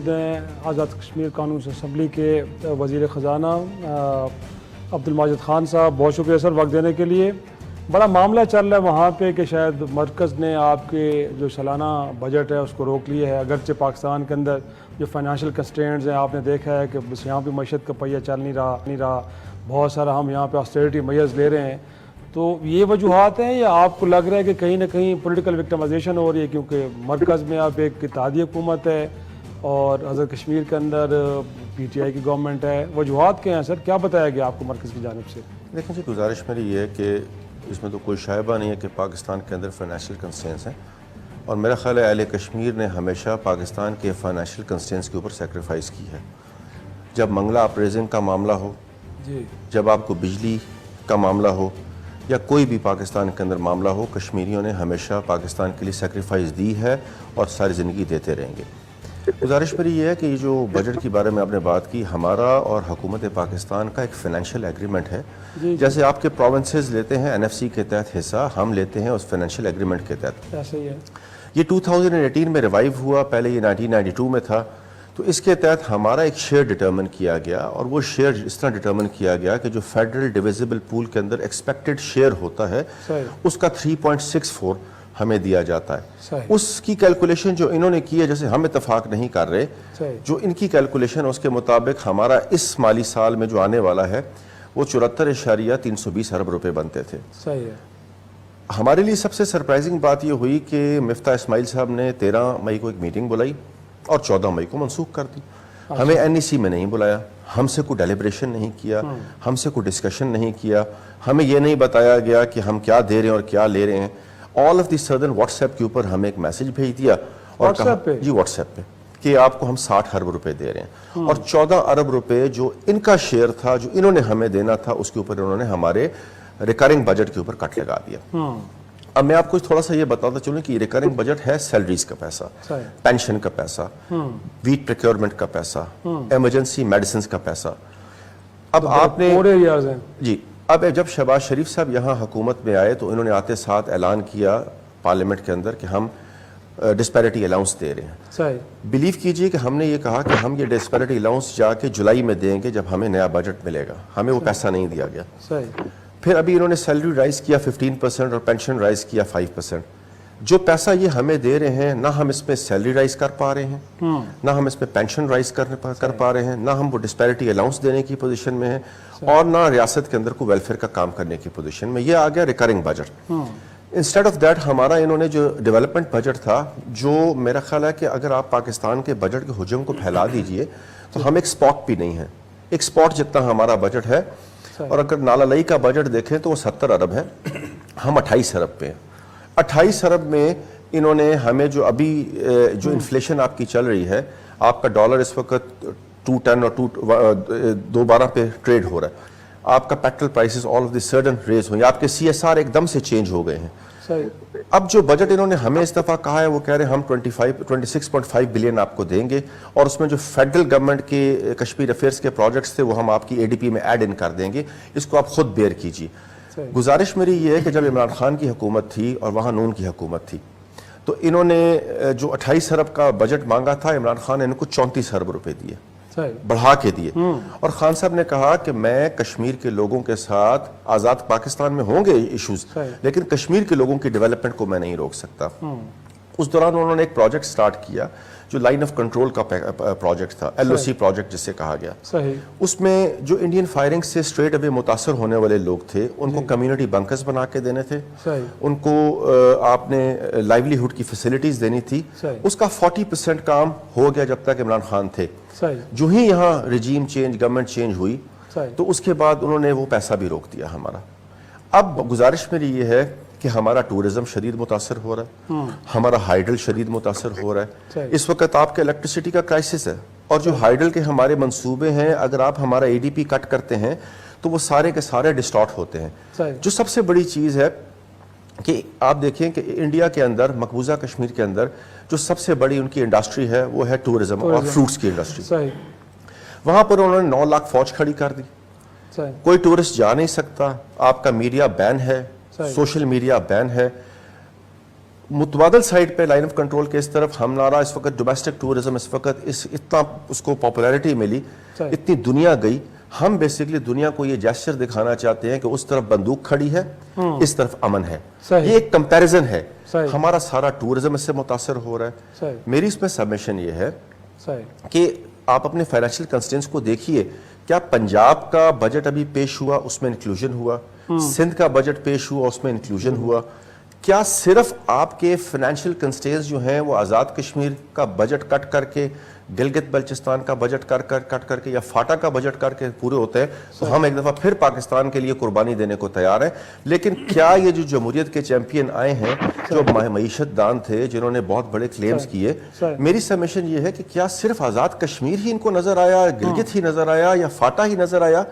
موجود ہیں آزاد کشمیر قانون اسمبلی کے وزیر خزانہ عبد الماجد خان صاحب. بہت شکریہ سر وقت دینے کے لیے. بڑا معاملہ چل رہا ہے وہاں پہ کہ شاید مرکز نے آپ کے جو سالانہ بجٹ ہے اس کو روک لیا ہے, اگرچہ پاکستان کے اندر جو فائنینشیل کنسٹرینٹس ہیں آپ نے دیکھا ہے کہ بس یہاں پہ معیشت کا پہیہ چل نہیں رہا, بہت سارا ہم یہاں پہ آسٹیرٹی میئرز لے رہے ہیں. تو یہ وجوہات ہیں یا آپ کو لگ رہا ہے کہ کہیں نہ کہیں پولیٹیکل وکٹمائزیشن ہو رہی ہے, کیونکہ مرکز میں اب ایک اتحادی حکومت ہے اور آزاد کشمیر کے اندر پی ٹی آئی کی گورنمنٹ ہے, وجوہات کیا ہیں سر, کیا بتایا گیا آپ کو مرکز کی جانب سے؟ دیکھیں جی, گزارش میری یہ ہے کہ اس میں تو کوئی شائبہ نہیں ہے کہ پاکستان کے اندر فائنینشیل کنسٹرینٹس ہیں, اور میرا خیال ہے اہل کشمیر نے ہمیشہ پاکستان کے فائنینشیل کنسٹرینٹس کے اوپر سیکریفائز کی ہے. جب منگلہ اپریزنگ کا معاملہ ہو, جب آپ کو بجلی کا معاملہ ہو, یا کوئی بھی پاکستان کے اندر معاملہ ہو, کشمیریوں نے ہمیشہ پاکستان کے لیے سیکریفائز دی ہے اور ساری زندگی دیتے رہیں گے. گزارش میری یہ ہے کہ یہ جو بجٹ کے بارے میں آپ نے بات کی, ہمارا اور حکومت پاکستان کا ایک فائنینشیل ایگریمنٹ ہے. جیسے آپ کے پروونسز لیتے ہیں NFC کے تحت حصہ, ہم لیتے ہیں اس فائنینشیل ایگریمنٹ کے تحت. یہ 2018 میں ریوائیو ہوا, پہلے یہ 1992 میں تھا. تو اس کے تحت ہمارا ایک شیئر ڈٹرمن کیا گیا, اور وہ شیئر اس طرح ڈٹرمن کیا گیا کہ جو فیڈرل ڈویزیبل پول کے اندر ایکسپیکٹڈ شیئر ہوتا ہے اس کا 3.64 ہمیں دیا جاتا ہے. اس کی کیلکولیشن جو انہوں نے کی ہے, جیسے ہم اتفاق نہیں کر رہے, جو ان کی کیلکولیشن ہے اس کے مطابق ہمارا اس مالی سال میں جو آنے والا ہے وہ 74.320 ارب روپے بنتے تھے. ہمارے لیے سب سے سرپرائزنگ بات یہ ہوئی کہ مفتاح اسماعیل صاحب نے 13 مئی کو ایک میٹنگ بلائی اور 14 مئی کو منسوخ کر دی. ہمیں NEC میں نہیں بلایا, ہم سے کوئی ڈیلیبریشن نہیں کیا, ہم سے کوئی ڈسکشن نہیں کیا, ہمیں یہ نہیں بتایا گیا کہ ہم کیا دے رہے ہیں اور کیا لے رہے ہیں. All of the sudden WhatsApp کے اوپر ہمیں ایک میسج بھیج دیا اور کہا جی واٹس ایپ پہ کہ آپ کو ہم 60 ارب روپے دے رہے ہیں, اور 14 ارب روپے جو ان کا شیئر تھا جو انہوں نے ہمیں دینا تھا اس کے اوپر انہوں نے ہمارے ریکرنگ بجٹ کے اوپر کٹ لگا دیا. اب میں آپ کو تھوڑا سا یہ بتاتا چلوں کہ یہ ریکرنگ بجٹ ہے سیلریز کا پیسہ, پینشن کا پیسہ, ویٹ پریکیورمنٹ کا پیسہ, ایمرجنسی میڈیسنز کا پیسہ. اب آپ نے جی اب جب شہباز شریف صاحب یہاں حکومت میں آئے تو انہوں نے آتے ساتھ اعلان کیا پارلیمنٹ کے اندر کہ ہم ڈسپیرٹی الاؤنس دے رہے ہیں. بلیو کیجئے کہ ہم نے یہ کہا کہ ہم یہ ڈسپیرٹی الاؤنس جا کے جولائی میں دیں گے جب ہمیں نیا بجٹ ملے گا, ہمیں وہ پیسہ نہیں دیا گیا. پھر ابھی انہوں نے سیلری رائز کیا 15% اور پینشن رائز کیا 5%. جو پیسہ یہ ہمیں دے رہے ہیں, نہ ہم اس میں سیلری رائز کر پا رہے ہیں, نہ ہم اس میں پینشن رائز کر پا رہے ہیں, نہ ہم وہ ڈسپیرٹی الاؤنس دینے کی پوزیشن میں ہیں, اور نہ ریاست کے اندر کوئی ویلفیئر کا کام کرنے کی پوزیشن میں. یہ آ گیا recurring budget. Instead of that ہمارا انہوں نے جو ڈیولپمنٹ بجٹ تھا, جو میرا خیال ہے کہ اگر آپ پاکستان کے بجٹ کے حجم کو پھیلا دیجئے تو ہم ایک سپاٹ بھی نہیں ہیں. ایک سپاٹ جتنا ہمارا بجٹ ہے, اور اگر نالالئی کا بجٹ دیکھیں تو وہ 70 ارب ہے, ہم 28 ارب پہ ہیں. 28 ارب میں انہوں نے ہمیں جو ابھی جو انفلیشن آپ کی چل رہی ہے, آپ کا ڈالر اس وقت 210 اور 212 پہ ٹریڈ ہو رہا ہے, آپ کا petrol prices all of the sudden raise ہوئے, آپ کے CSR ایک دم سے چینج ہو گئے ہیں. اب جو بجٹ انہوں نے ہمیں اس دفعہ کہا ہے وہ کہہ رہے ہیں ہم 26.5 بلین آپ کو دیں گے, اور اس میں جو فیڈرل گورنمنٹ کے کشمیر افیئرس کے پروجیکٹس تھے وہ ہم آپ کی ADP میں ایڈ ان کر دیں گے, اس کو آپ خود بیئر کیجیے. گزارش میری یہ ہے کہ جب عمران خان کی حکومت تھی اور وہاں نون کی حکومت تھی تو انہوں نے جو 28 ارب کا بجٹ مانگا تھا, عمران خان نے ان کو 34 ارب روپے دیے, بڑھا کے دیے. اور خان صاحب نے کہا کہ میں کشمیر کے لوگوں کے ساتھ, آزاد پاکستان میں ہوں گے ایشوز, لیکن کشمیر کے لوگوں کی ڈیولپمنٹ کو میں نہیں روک سکتا. اس دوران انہوں نے ایک پروجیکٹ سٹارٹ کیا جو لائن آف کنٹرول کا پروجیکٹ تھا, LOC پروجیکٹ جسے کہا گیا. اس میں جو انڈین فائرنگ سے اسٹریٹ اوے متاثر ہونے والے لوگ تھے ان کو کمیونٹی بنکرز بنا کے دینے تھے, ان کو آپ نے لائیولی ہوڈ کی فیسلٹیز دینی تھی. اس کا 40% کام ہو گیا جب تک عمران خان تھے. جو ہی یہاں رجیم چینج, گورنمنٹ چینج ہوئی تو اس کے بعد انہوں نے وہ پیسہ بھی روک دیا ہمارا. اب گزارش میری یہ ہے کہ ہمارا ٹورزم شدید متاثر ہو رہا ہے, ہمارا ہائیڈل شدید متاثر ہو رہا ہے. اس وقت آپ کے الیکٹریسٹی کا کرائسس ہے, اور جو ہائیڈل کے ہمارے منصوبے ہیں اگر آپ ہمارا ADP کٹ کرتے ہیں تو وہ سارے کے سارے ڈسٹارٹ ہوتے ہیں. جو سب سے بڑی چیز ہے کہ آپ دیکھیں کہ انڈیا کے اندر, مقبوضہ کشمیر کے اندر جو سب سے بڑی ان کی انڈسٹری ہے وہ ہے ٹورزم اور فروٹس کی انڈسٹری. وہاں پر انہوں نے 9 لاکھ فوج کھڑی کر دی, کوئی ٹورسٹ جا نہیں سکتا, آپ کا میڈیا بین ہے, سوشل میڈیا بین ہے. متبادل سائڈ پہ لائن آف کنٹرول کے اس طرف ہمارا اس وقت ڈومیسٹک ٹورزم اس وقت اتنا اس کو پاپولیرٹی ملی, اتنی دنیا گئی, ہم بیسیکلی دنیا کو یہ جیسچر دکھانا چاہتے ہیں کہ اس طرف بندوق کھڑی ہے, اس طرف امن ہے. یہ ایک کمپیریزن ہے, ہمارا سارا ٹورزم اس سے متاثر ہو رہا ہے. میری اس میں سبمیشن یہ ہے کہ آپ اپنے فائنینشیل کنسٹرینٹس کو دیکھیے. کیا پنجاب کا بجٹ ابھی پیش ہوا, اس میں انکلوژن ہوا؟ سندھ کا بجٹ پیش ہوا, اس میں انکلوژن ہوا؟ کیا صرف آپ کے فائنینشیل کنسٹرینٹس جو ہیں وہ آزاد کشمیر کا بجٹ کٹ کر کے, گلگت بلچستان کا بجٹ کٹ کر کے, یا فاٹا کا بجٹ کر کے پورے ہوتے ہیں تو ہم ایک دفعہ پھر پاکستان کے لیے قربانی دینے کو تیار ہیں؟ لیکن کیا یہ جو جمہوریت کے چیمپئن آئے ہیں, جو معیشت دان تھے, جنہوں نے بہت بڑے کلیمز کیے, میری سمیشن یہ ہے کہ کیا صرف آزاد کشمیر ہی ان کو نظر آیا, گلگت ہی نظر آیا, یا فاٹا ہی نظر آیا,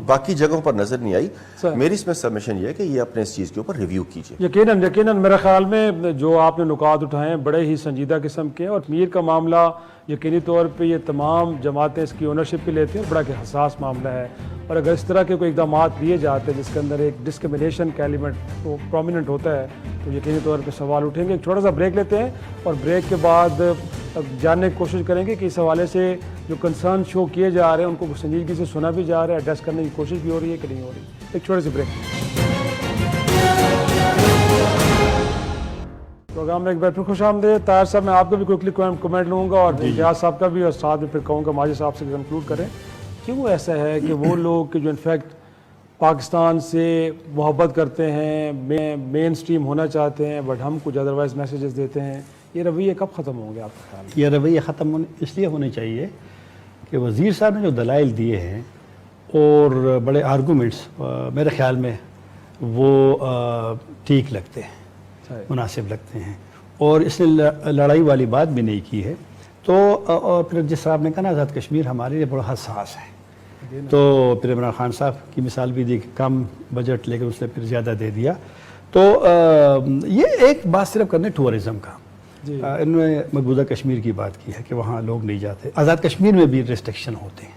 باقی جگہوں پر نظر نہیں آئی؟ میری اس میں سمیشن یہ ہے کہ یہ اپنے اس چیز کے اوپر ریویو کیجیے. یقیناً میرے خیال میں جو آپ نے نکات اٹھائے ہیں بڑے ہی سنجیدہ قسم کے ہیں, اور میر کا معاملہ یقینی طور پہ یہ تمام جماعتیں اس کی اونرشپ بھی لیتی ہیں, بڑا کہ حساس معاملہ ہے. اور اگر اس طرح کے کوئی اقدامات لیے جاتے ہیں جس کے اندر ایک ڈسکرمنیشن کا ایلیمنٹ پرومیننٹ ہوتا ہے, تو یقینی طور پہ سوال اٹھیں گے. ایک چھوٹا سا بریک لیتے ہیں, اور بریک کے بعد جاننے کی کوشش کریں گے کہ اس حوالے سے جو کنسرن شو کیے جا رہے ہیں ان کو سنجیدگی سے سنا بھی جا رہا ہے, ایڈریس کرنے کی کوشش بھی ہو رہی ہے کہ نہیں ہو رہی. ایک چھوٹے سے بریک. پروگرام میں ایک بار پھر خوش آمدید. طاہر صاحب, میں آپ کا بھی کوئکلی کمنٹ لوں گا, اور امتیاز صاحب کا بھی, اور ساتھ میں پھر کہوں گا ماجد صاحب سے کنکلوڈ کریں. کیوں ایسا ہے کہ وہ لوگ کہ جو انفیکٹ پاکستان سے محبت کرتے ہیں, مین سٹریم ہونا چاہتے ہیں, بٹ ہم کچھ ادروائز میسیجز دیتے ہیں, یہ رویے کب ختم ہوں گے آپ کے خیال میں؟ یہ رویے ختم اس لیے ہونے چاہیے کہ وزیر صاحب نے جو دلائل دیے ہیں اور بڑے آرگومنٹس میرے خیال میں وہ ٹھیک لگتے ہیں, مناسب لگتے ہیں, اور اس نے لڑائی والی بات بھی نہیں کی ہے. تو اور پھر جس صاحب نے کہا نا آزاد کشمیر ہمارے لیے بڑا حساس ہے, تو پھر عمران خان صاحب کی مثال بھی دی کہ کم بجٹ لیکن اس نے پھر زیادہ دے دیا. تو یہ ایک بات صرف کرنے ٹورزم کا, انہوں نے مقبوضہ کشمیر کی بات کی ہے کہ وہاں لوگ نہیں جاتے. آزاد کشمیر میں بھی ریسٹرکشن ہوتے ہیں.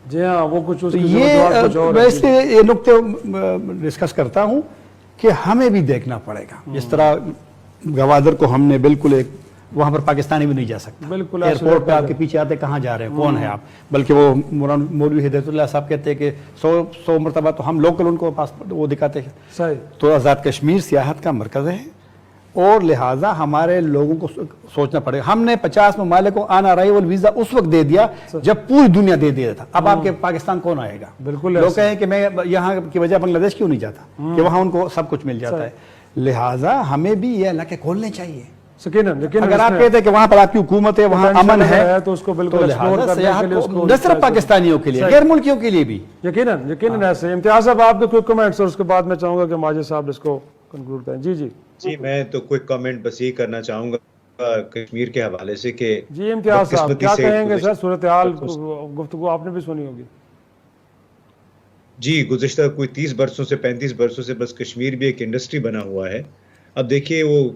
جی ہاں, وہ کچھ میں اس لیے یہ نقطے ڈسکس کرتا ہوں کہ ہمیں بھی دیکھنا پڑے گا. جس طرح گوادر کو ہم نے بالکل ایک, وہاں پر پاکستانی بھی نہیں جا سکتا, بالکل ایئرپورٹ پہ آپ کے پیچھے آتے کہاں جا رہے ہیں, کون ہے آپ, بلکہ وہ مولوی ہدایت اللہ صاحب کہتے ہیں کہ 100 مرتبہ تو ہم لوکل ان کو پاسپورٹ وہ دکھاتے ہیں. تو آزاد کشمیر سیاحت کا مرکز ہے, اور لہٰذا ہمارے لوگوں کو سوچنا پڑے گا. ہم نے 50 ممالک کو آن ارائیول ویزا اس وقت دے دیا جب پوری دنیا دے دیا تھا. اب آپ کے پاکستان کون آئے گا؟ بالکل. لوگ کہیں کہ میں یہاں کی وجہ بنگلہ دیش کیوں نہیں جاتا, کہ وہاں ان کو سب کچھ مل جاتا ہے. لہٰذا ہمیں بھی یہ علاقے کھولنے چاہیے. اگر آپ کہتے ہیں کہ وہاں پر آپ کی حکومت ہے, وہاں امن ہے, تو اس کو بالکل نہ صرف پاکستانیوں کے لیے, غیر ملکیوں کے لیے بھی. یقیناً ایسے. امتیاز صاحب, آپ کے کوئی کمنٹس, اور اس کے بعد میں چاہوں گا کہ ماجد صاحب اس کو کنکلوڈ کریں. جی میں تو کوئی کمنٹ بس یہ کرنا چاہوں گا کشمیر کے حوالے سے کہ جی امتیاز صاحب کیا کہیں گے سر؟ صورتحال گفتگو آپ نے بھی سنی ہوگی. جی گزشتہ کوئی 30 برسوں سے 35 برسوں سے بس کشمیر بھی ایک انڈسٹری بنا ہوا ہے. اب دیکھیے وہ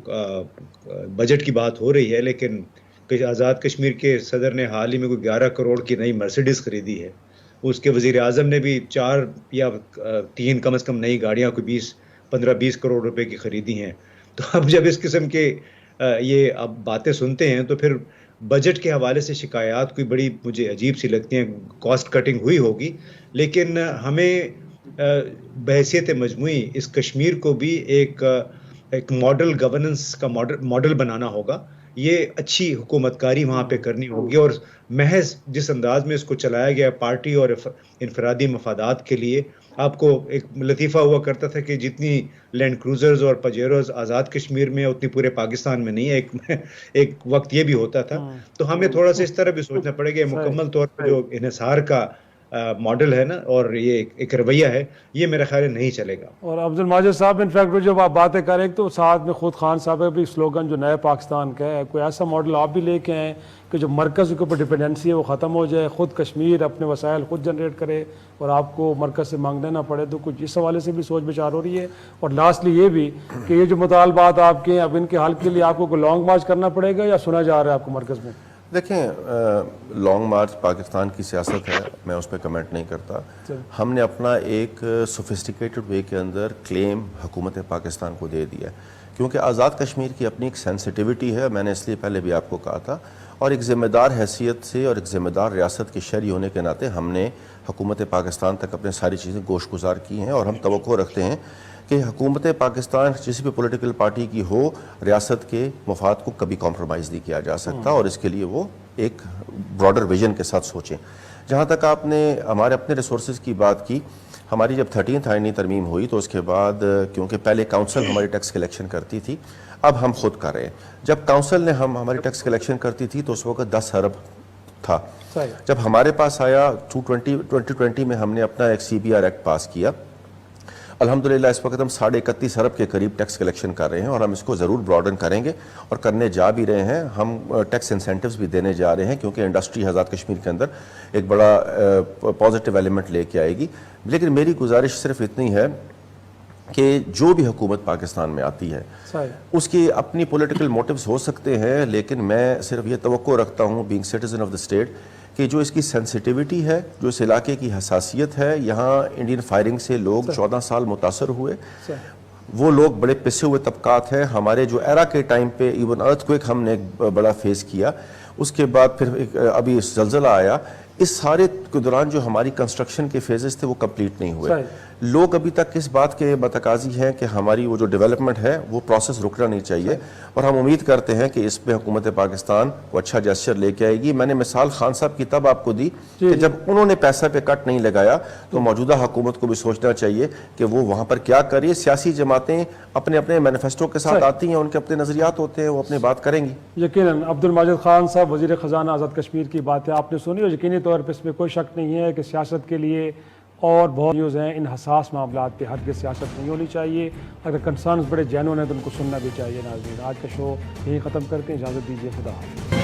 بجٹ کی بات ہو رہی ہے, لیکن آزاد کشمیر کے صدر نے حال ہی میں کوئی 11 کروڑ کی نئی مرسیڈیز خریدی ہے. اس کے وزیر اعظم نے بھی 4 یا 3 کم از کم نئی گاڑیاں کوئی 15-20 کروڑ روپے کی خریدی ہیں. تو اب جب اس قسم کے یہ اب باتیں سنتے ہیں تو پھر بجٹ کے حوالے سے شکایات کوئی بڑی مجھے عجیب سی لگتی ہیں. کاسٹ کٹنگ ہوئی ہوگی, لیکن ہمیں بحیثیت مجموعی اس کشمیر کو بھی ایک ماڈل گورننس کا ماڈل بنانا ہوگا. یہ اچھی حکومت کاری وہاں پہ کرنی ہوگی, اور محض جس انداز میں اس کو چلایا گیا پارٹی اور انفرادی مفادات کے لیے. آپ کو ایک لطیفہ ہوا کرتا تھا کہ جتنی لینڈ کروزرز اور پجیروز آزاد کشمیر میں اتنی پورے پاکستان میں نہیں ہے. ایک وقت یہ بھی ہوتا تھا. تو ہمیں تھوڑا سا اس طرح بھی سوچنا پڑے گا. مکمل طور پر جو انحصار کا ماڈل ہے نا, اور یہ ایک رویہ ہے, یہ میرا خیال نہیں چلے گا. اور عبد الماجد صاحب انفیکٹ جب آپ باتیں کریں تو ساتھ میں خود خان صاحب کا بھی سلوگن جو نئے پاکستان کا ہے, کوئی ایسا ماڈل آپ بھی لے کے آئیں کہ جو مرکز کے اوپر ڈپینڈنسی ہے وہ ختم ہو جائے, خود کشمیر اپنے وسائل خود جنریٹ کرے اور آپ کو مرکز سے مانگنا نہ پڑے. تو کچھ اس حوالے سے بھی سوچ بچار ہو رہی ہے. اور لاسٹلی یہ بھی کہ یہ جو مطالبات آپ کے ہیں, اب ان کے حل کے لیے آپ کو لانگ مارچ کرنا پڑے گا یا سنا جا رہا ہے آپ کو مرکز میں؟ دیکھیں, لانگ مارچ پاکستان کی سیاست ہے, میں اس پہ کمنٹ نہیں کرتا. ہم نے اپنا ایک سوفسٹیکیٹڈ وے کے اندر کلیم حکومت پاکستان کو دے دیا کیونکہ آزاد کشمیر کی اپنی ایک سینسٹیوٹی ہے، میں نے اس لیے پہلے بھی آپ کو کہا تھا، اور ایک ذمہ دار حیثیت سے اور ایک ذمہ دار ریاست کے شہری ہونے کے ناطے ہم نے حکومت پاکستان تک اپنے ساری چیزیں گوش گزار کی ہیں، اور ہم توقع رکھتے ہیں کہ حکومت پاکستان جسی بھی پولیٹیکل پارٹی کی ہو، ریاست کے مفاد کو کبھی کمپرومائز نہیں کیا جا سکتا، اور اس کے لیے وہ ایک براڈر ویژن کے ساتھ سوچیں۔ جہاں تک آپ نے ہمارے اپنے ریسورسز کی بات کی، ہماری جب 13th آئینی ترمیم ہوئی تو اس کے بعد کیونکہ پہلے کاؤنسل ہماری ٹیکس کلیکشن کرتی تھی، اب ہم خود کر رہے ہیں۔ جب کاؤنسل نے ہماری ٹیکس کلیکشن کرتی تھی تو اس وقت 10 ارب تھا۔ جب ہمارے پاس آیا 2020 میں ہم نے اپنا ایک CBR ایکٹ پاس کیا، الحمدللہ اس وقت ہم 31.5 ارب کے قریب ٹیکس کلیکشن کر رہے ہیں، اور ہم اس کو ضرور براڈن کریں گے اور کرنے جا بھی رہے ہیں۔ ہم ٹیکس انسینٹیوز بھی دینے جا رہے ہیں کیونکہ انڈسٹری آزاد کشمیر کے اندر ایک بڑا پازیٹیو ایلیمنٹ لے کے آئے گی۔ لیکن میری گزارش صرف اتنی ہے کہ جو بھی حکومت پاکستان میں آتی ہے اس کی اپنی پولیٹیکل موٹیوز ہو سکتے ہیں، لیکن میں صرف یہ توقع رکھتا ہوں being citizen of the state کہ جو اس کی سینسٹیوٹی ہے، جو اس علاقے کی حساسیت ہے، یہاں انڈین فائرنگ سے لوگ 14 سال متاثر ہوئے، وہ لوگ بڑے پسے ہوئے طبقات ہیں۔ ہمارے جو ایرا کے ٹائم پہ ایون ارتھ کوئک ہم نے ایک بڑا فیس کیا، اس کے بعد پھر ابھی زلزلہ آیا، اس سارے کے دوران جو ہماری کنسٹرکشن کے فیزز تھے وہ کمپلیٹ نہیں ہوئے۔ لوگ ابھی تک اس بات کے متقاضی ہیں کہ ہماری وہ جو ڈیولپمنٹ ہے وہ پروسیس رکنا نہیں چاہیے، اور ہم امید کرتے ہیں کہ اس پہ حکومت پاکستان کو اچھا جیسچر لے کے آئے گی۔ میں نے مثال خان صاحب کی تب آپ کو دی کہ جب انہوں نے پیسہ پہ کٹ نہیں لگایا تو موجودہ حکومت کو بھی سوچنا چاہیے کہ وہ وہاں پر کیا کریے۔ سیاسی جماعتیں اپنے اپنے مینیفیسٹو کے ساتھ آتی ہیں، ان کے اپنے نظریات ہوتے ہیں، وہ اپنی بات کریں گی۔ یقیناً عبد الماجد خان صاحب وزیر خزانہ آزاد کشمیر کی باتیں آپ نے سنی، اور یقینی طور پہ اس میں کوئی شک نہیں ہے کہ سیاست کے لیے اور بہت نیوز ہیں، ان حساس معاملات پہ ہرگز سیاست نہیں ہونی چاہیے۔ اگر کنسرنز بڑے جینون ہیں تو ان کو سننا بھی چاہیے۔ ناظرین، آج کا شو یہیں ختم کرتے ہیں، اجازت دیجیے، خدا حافظ۔